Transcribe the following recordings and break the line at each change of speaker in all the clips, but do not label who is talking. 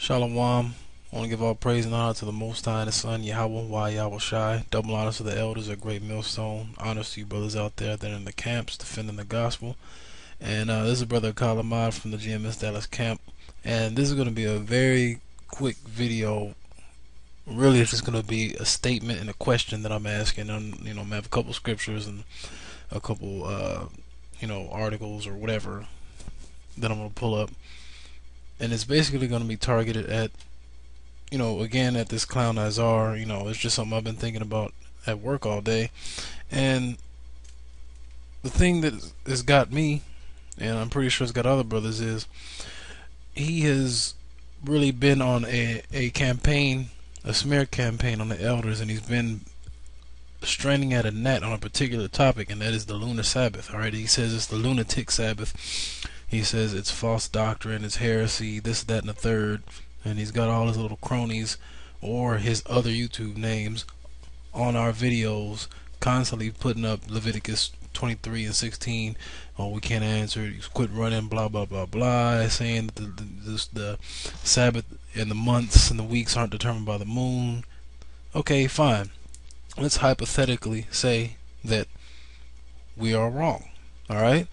Shalom. I want to give all praise and honor to the Most High and His Son, Yahweh, Yahweh Shai. Double honors to the elders, a great millstone. Honors to you brothers out there that are in the camps defending the gospel. And this is Brother Kalamad from the GMS Dallas camp. And this is going to be a very quick video. Really, it's just going to be a statement and a question that I'm asking. I'm going to have a couple scriptures and a couple, articles or whatever that I'm going to pull up. And it's basically going to be targeted at, again, at this clown Azar. It's just something I've been thinking about at work all day. And the thing that has got me, and I'm pretty sure it's got other brothers, is he has really been on a campaign, a smear campaign on the elders, and he's been straining at a gnat on a particular topic, and that is the lunar Sabbath. Alright, he says it's the lunatic Sabbath. He says it's false doctrine, it's heresy, this, that, and the third. And he's got all his little cronies or his other YouTube names on our videos, constantly putting up Leviticus 23 and 16. Oh, we can't answer it. Quit running, blah, blah, blah, blah. Saying that the Sabbath and the months and the weeks aren't determined by the moon. Okay, fine. Let's hypothetically say that we are wrong. Alright?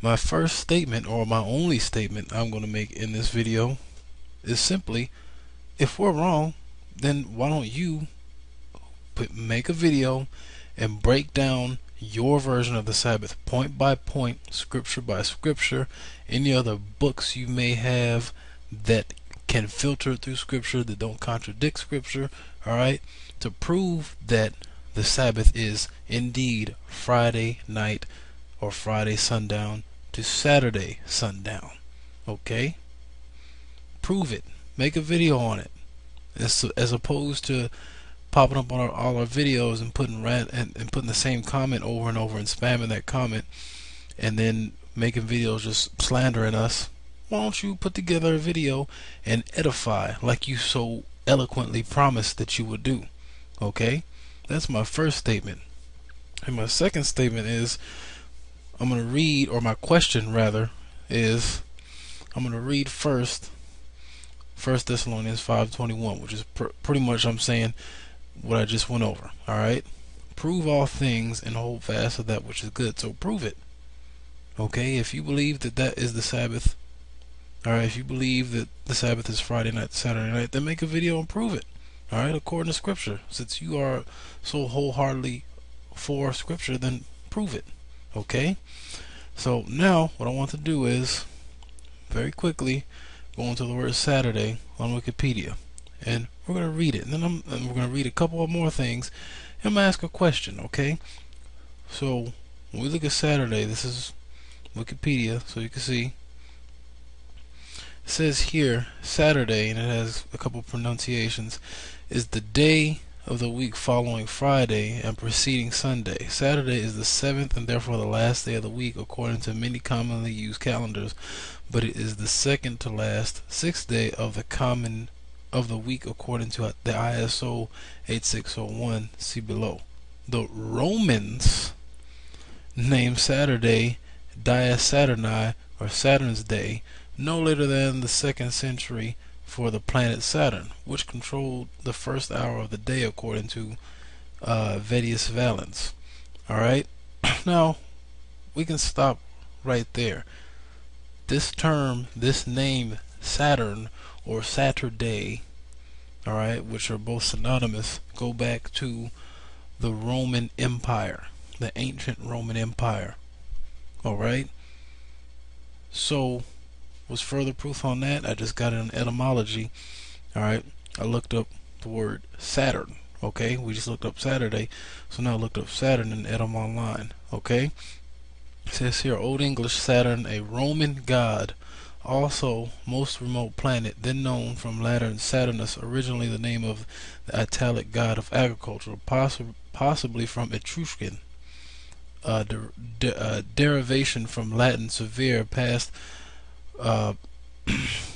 My first statement, or my only statement I'm going to make in this video, is simply, if we're wrong, then why don't you make a video and break down your version of the Sabbath, point by point, scripture by scripture, any other books you may have that can filter through scripture, that don't contradict scripture, alright, to prove that the Sabbath is indeed Friday night or Friday sundown to Saturday sundown. Okay? Prove it. Make a video on it. As opposed to popping up on all our videos and putting putting the same comment over and over and spamming that comment, and then making videos just slandering us. Why don't you put together a video and edify like you so eloquently promised that you would do? Okay? That's my first statement. And my second statement is, I'm going to read, or my question rather is, I'm going to read first 1 Thessalonians 5:21, which is pretty much I'm saying what I just went over. Alright? Prove all things and hold fast to that which is good. So prove it. Okay? If you believe that that is the Sabbath, alright, if you believe that the Sabbath is Friday night to Saturday night, then make a video and prove it. Alright? According to Scripture. Since you are so wholeheartedly for Scripture, then prove it. Okay? So now what I want to do is very quickly go into the word Saturday on Wikipedia, and we're going to read it, and then we're going to read a couple of more things, and I'm going to ask a question. Okay? So when we look at Saturday, this is Wikipedia, so you can see it says here Saturday, and it has a couple pronunciations, is the day of the week following Friday and preceding Sunday. Saturday is the seventh and therefore the last day of the week according to many commonly used calendars, but it is the second to last sixth day of the week according to the ISO 8601. See below. The Romans named Saturday Dies Saturni, or Saturn's Day, no later than the 2nd century for the planet Saturn, which controlled the first hour of the day according to Vettius Valens. Alright? Now, we can stop right there. This term, this name, Saturn or Saturday, alright, which are both synonymous, go back to the Roman Empire, the ancient Roman Empire. Alright? So, was further proof on that? I just got it in etymology. Alright, I looked up the word Saturn. Okay, we just looked up Saturday, so now I looked up Saturn in Etym Online. Okay, it says here, Old English Saturn, a Roman god, also most remote planet, then known from Latin Saturnus, originally the name of the Italic god of agriculture, possibly from Etruscan. Derivation from Latin severe, past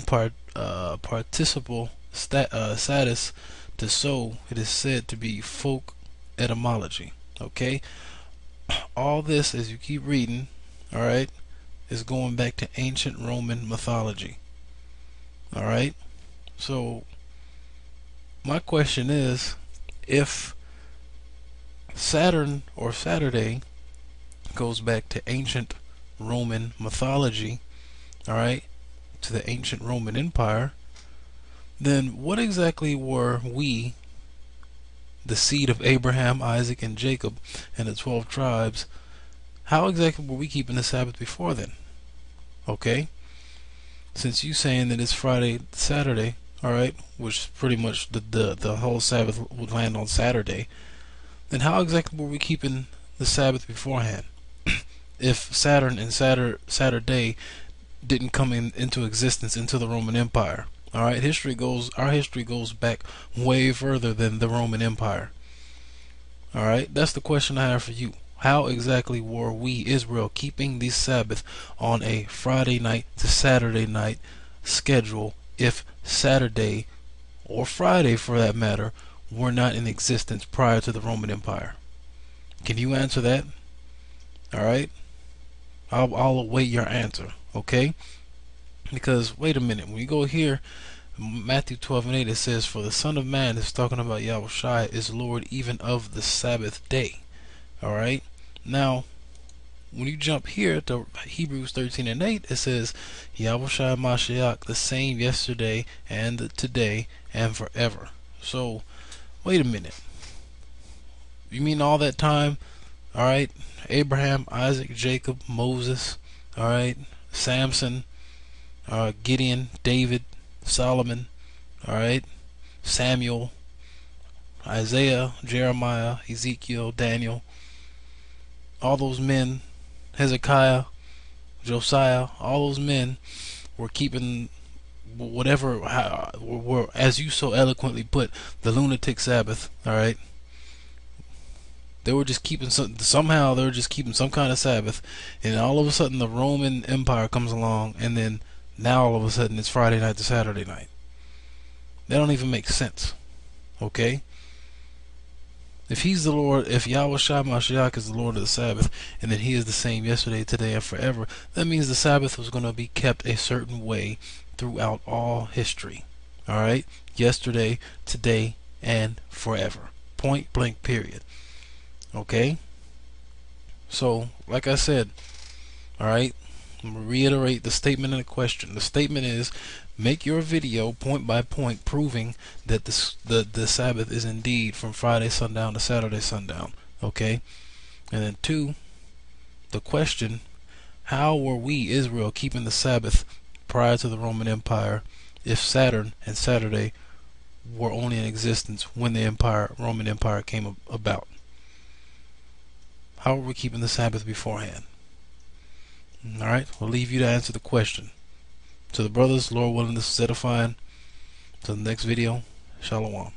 participle status to so. It is said to be folk etymology. Okay, all this, as you keep reading, alright, is going back to ancient Roman mythology. Alright, So my question is, if Saturn or Saturday goes back to ancient Roman mythology, all right, to the ancient Roman Empire, then what exactly were we, the seed of Abraham, Isaac, and Jacob, and the 12 tribes, how exactly were we keeping the Sabbath before then? Okay, since you saying that it's Friday, Saturday, all right, which pretty much the whole Sabbath would land on Saturday, then how exactly were we keeping the Sabbath beforehand? If Saturn and Saturday didn't come into existence into the Roman Empire. All right, our history goes back way further than the Roman Empire. All right, that's the question I have for you. How exactly were we, Israel, keeping the Sabbath on a Friday night to Saturday night schedule if Saturday, or Friday for that matter, were not in existence prior to the Roman Empire? Can you answer that? All right, I'll await your answer. Okay, because wait a minute, when you go here, Matthew 12:8, it says, "For the Son of Man," is talking about Yahushua, "is Lord even of the Sabbath day." All right. Now, when you jump here to Hebrews 13:8, it says, "Yahushua Mashiach, the same yesterday and today and forever." So, wait a minute. You mean all that time? All right. Abraham, Isaac, Jacob, Moses, all right, Samson, Gideon, David, Solomon, all right, Samuel, Isaiah, Jeremiah, Ezekiel, Daniel, all those men, Hezekiah, Josiah, all those men were keeping whatever, were, as you so eloquently put, the lunatic Sabbath. All right, they were just keeping somehow they were just keeping some kind of Sabbath, and all of a sudden the Roman Empire comes along, and then now all of a sudden it's Friday night to Saturday night. That don't even make sense. Okay? If he's the Lord, if Yahushua Mashiach is the Lord of the Sabbath, and then he is the same yesterday, today, and forever, that means the Sabbath was going to be kept a certain way throughout all history. Alright? Yesterday, today, and forever. Point blank period. Okay? So, like I said, alright, I'm going to reiterate the statement and the question. The statement is, make your video point by point proving that the Sabbath is indeed from Friday sundown to Saturday sundown. Okay? And then 2, the question, how were we, Israel, keeping the Sabbath prior to the Roman Empire if Saturn and Saturday were only in existence when the Roman Empire came about? How were we keeping the Sabbath beforehand? Alright, we'll leave you to answer the question. To the brothers, Lord willing, this is edifying. To the next video, Shalom.